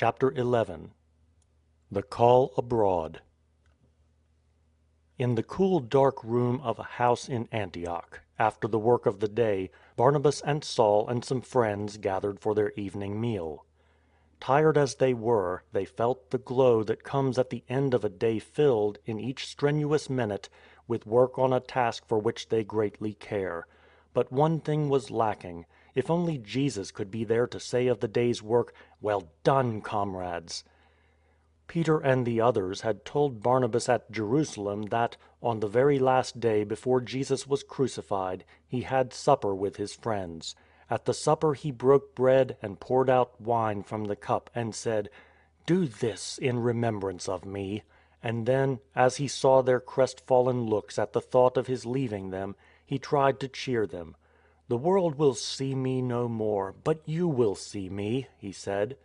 Chapter 11. The Call Abroad. In the cool dark room of a house in Antioch, after the work of the day, Barnabas and Saul and some friends gathered for their evening meal. Tired as they were, they felt the glow that comes at the end of a day filled, in each strenuous minute, with work on a task for which they greatly care. But one thing was lacking. If only Jesus could be there to say of the day's work, "Well done, comrades!" Peter and the others had told Barnabas at Jerusalem that, on the very last day before Jesus was crucified, he had supper with his friends. At the supper he broke bread and poured out wine from the cup and said, "Do this in remembrance of me." And then, as he saw their crestfallen looks at the thought of his leaving them, he tried to cheer them. "The world will see me no more, but you will see me," he said.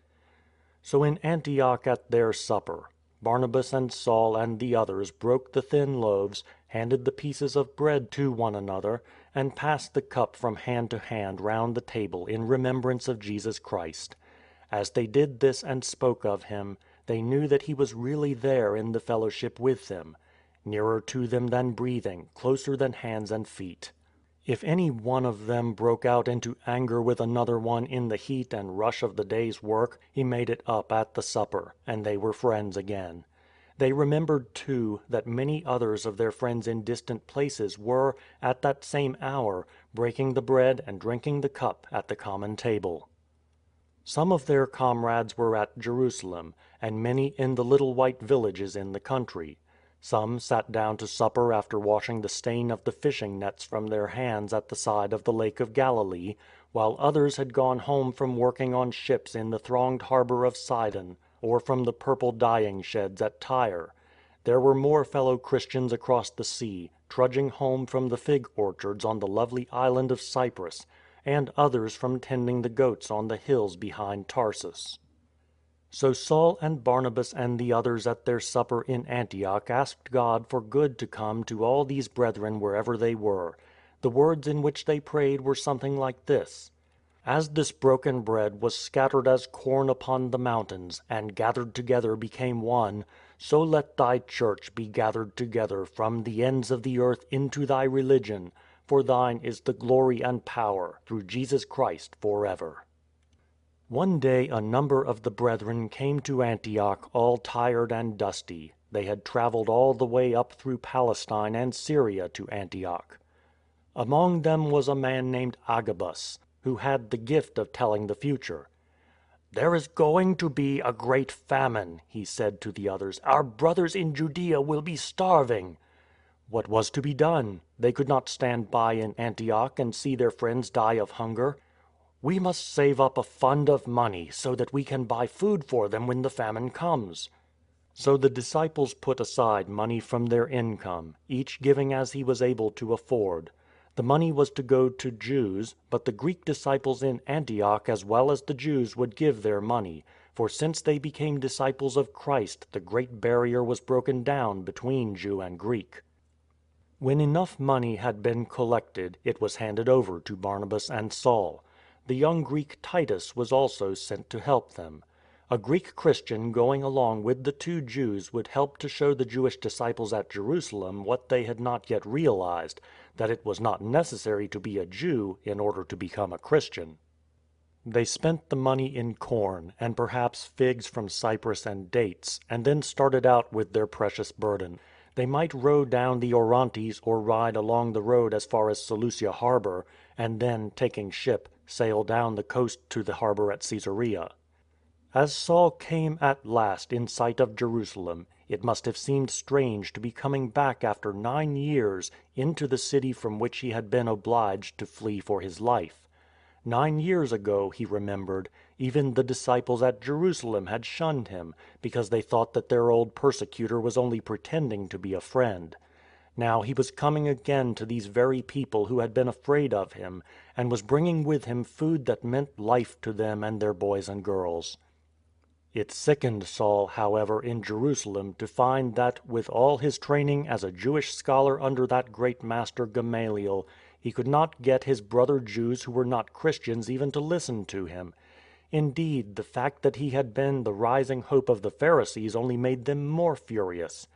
So in Antioch at their supper, Barnabas and Saul and the others broke the thin loaves, handed the pieces of bread to one another, and passed the cup from hand to hand round the table in remembrance of Jesus Christ. As they did this and spoke of him, they knew that he was really there in the fellowship with them, nearer to them than breathing, closer than hands and feet. If any one of them broke out into anger with another one in the heat and rush of the day's work, he made it up at the supper, and they were friends again. They remembered, too, that many others of their friends in distant places were, at that same hour, breaking the bread and drinking the cup at the common table. Some of their comrades were at Jerusalem, and many in the little white villages in the country. Some sat down to supper after washing the stain of the fishing nets from their hands at the side of the Lake of Galilee, while others had gone home from working on ships in the thronged harbour of Sidon, or from the purple dyeing sheds at Tyre. There were more fellow Christians across the sea, trudging home from the fig orchards on the lovely island of Cyprus, and others from tending the goats on the hills behind Tarsus. So Saul and Barnabas and the others at their supper in Antioch asked God for good to come to all these brethren wherever they were. The words in which they prayed were something like this: "As this broken bread was scattered as corn upon the mountains, and gathered together became one, so let thy church be gathered together from the ends of the earth into thy religion, for thine is the glory and power, through Jesus Christ forever." One day a number of the brethren came to Antioch all tired and dusty. They had travelled all the way up through Palestine and Syria to Antioch. Among them was a man named Agabus, who had the gift of telling the future. "There is going to be a great famine," he said to the others. "Our brothers in Judea will be starving." What was to be done? They could not stand by in Antioch and see their friends die of hunger. "We must save up a fund of money so that we can buy food for them when the famine comes." So the disciples put aside money from their income, each giving as he was able to afford. The money was to go to Jews, but the Greek disciples in Antioch as well as the Jews would give their money, for since they became disciples of Christ the great barrier was broken down between Jew and Greek. When enough money had been collected, it was handed over to Barnabas and Saul. The young Greek Titus was also sent to help them. A Greek Christian going along with the two Jews would help to show the Jewish disciples at Jerusalem what they had not yet realized, that it was not necessary to be a Jew in order to become a Christian. They spent the money in corn, and perhaps figs from Cyprus and dates, and then started out with their precious burden. They might row down the Orontes or ride along the road as far as Seleucia harbour, and then, taking ship, sail down the coast to the harbour at Caesarea. As Saul came at last in sight of Jerusalem, it must have seemed strange to be coming back after 9 years into the city from which he had been obliged to flee for his life. 9 years ago, he remembered, even the disciples at Jerusalem had shunned him, because they thought that their old persecutor was only pretending to be a friend. Now he was coming again to these very people who had been afraid of him, and was bringing with him food that meant life to them and their boys and girls. It sickened Saul, however, in Jerusalem to find that, with all his training as a Jewish scholar under that great master Gamaliel, he could not get his brother Jews who were not Christians even to listen to him. Indeed, the fact that he had been the rising hope of the Pharisees only made them more furious.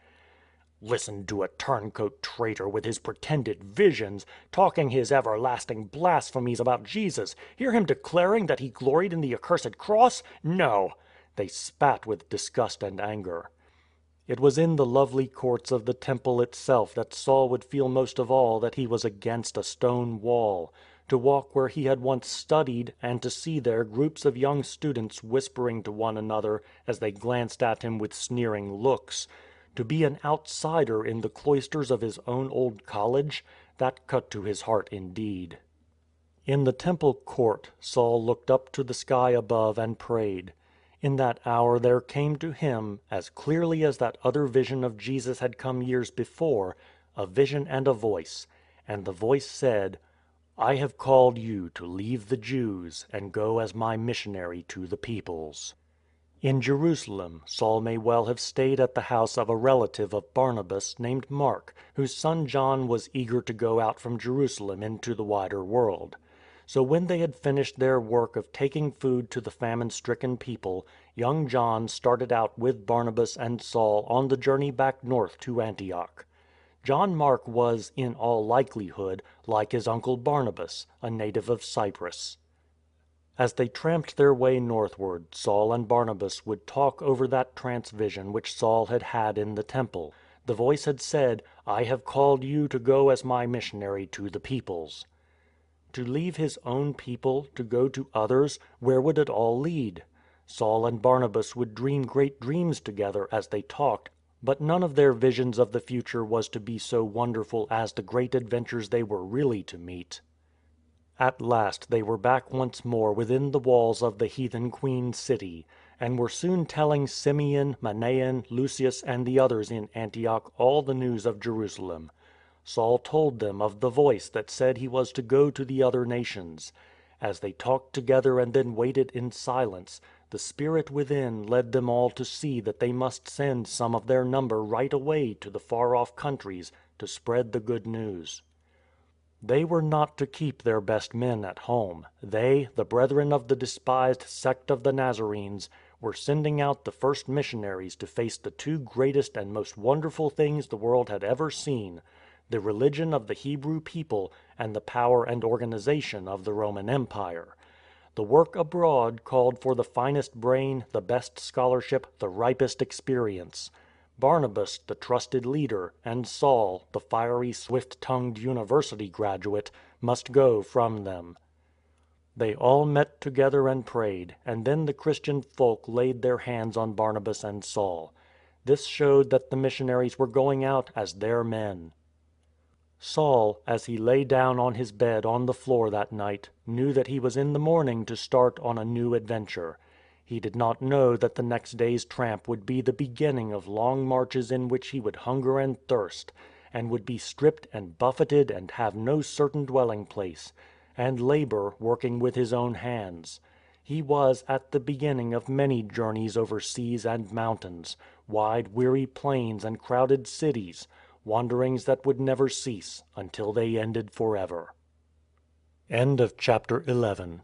"Listen to a turncoat traitor with his pretended visions, talking his everlasting blasphemies about Jesus. Hear him declaring that he gloried in the accursed cross? No!" They spat with disgust and anger. It was in the lovely courts of the temple itself that Saul would feel most of all that he was against a stone wall. To walk where he had once studied, and to see there groups of young students whispering to one another as they glanced at him with sneering looks. To be an outsider in the cloisters of his own old college, that cut to his heart indeed. In the temple court Saul looked up to the sky above and prayed. In that hour there came to him, as clearly as that other vision of Jesus had come years before, a vision and a voice. And the voice said, "I have called you to leave the Jews and go as my missionary to the peoples." In Jerusalem Saul may well have stayed at the house of a relative of Barnabas named Mark, whose son John was eager to go out from Jerusalem into the wider world. So when they had finished their work of taking food to the famine-stricken people, young John started out with Barnabas and Saul on the journey back north to Antioch. John Mark was, in all likelihood, like his uncle Barnabas, a native of Cyprus. As they tramped their way northward, Saul and Barnabas would talk over that trance vision which Saul had had in the temple. The voice had said, "I have called you to go as my missionary to the peoples." To leave his own people, to go to others, where would it all lead? Saul and Barnabas would dream great dreams together as they talked, but none of their visions of the future was to be so wonderful as the great adventures they were really to meet. At last they were back once more within the walls of the heathen queen city, and were soon telling Simeon, Manaen, Lucius and the others in Antioch all the news of Jerusalem. Saul told them of the voice that said he was to go to the other nations. As they talked together and then waited in silence, the Spirit within led them all to see that they must send some of their number right away to the far-off countries to spread the good news. They were not to keep their best men at home. They, the brethren of the despised sect of the Nazarenes, were sending out the first missionaries to face the two greatest and most wonderful things the world had ever seen: the religion of the Hebrew people and the power and organization of the Roman Empire. The work abroad called for the finest brain, the best scholarship, the ripest experience. Barnabas, the trusted leader, and Saul, the fiery, swift-tongued university graduate, must go from them. They all met together and prayed, and then the Christian folk laid their hands on Barnabas and Saul. This showed that the missionaries were going out as their men. Saul, as he lay down on his bed on the floor that night, knew that he was in the morning to start on a new adventure. He did not know that the next day's tramp would be the beginning of long marches in which he would hunger and thirst, and would be stripped and buffeted and have no certain dwelling place, and labour working with his own hands. He was at the beginning of many journeys over seas and mountains, wide weary plains and crowded cities, wanderings that would never cease until they ended forever. End of chapter 11.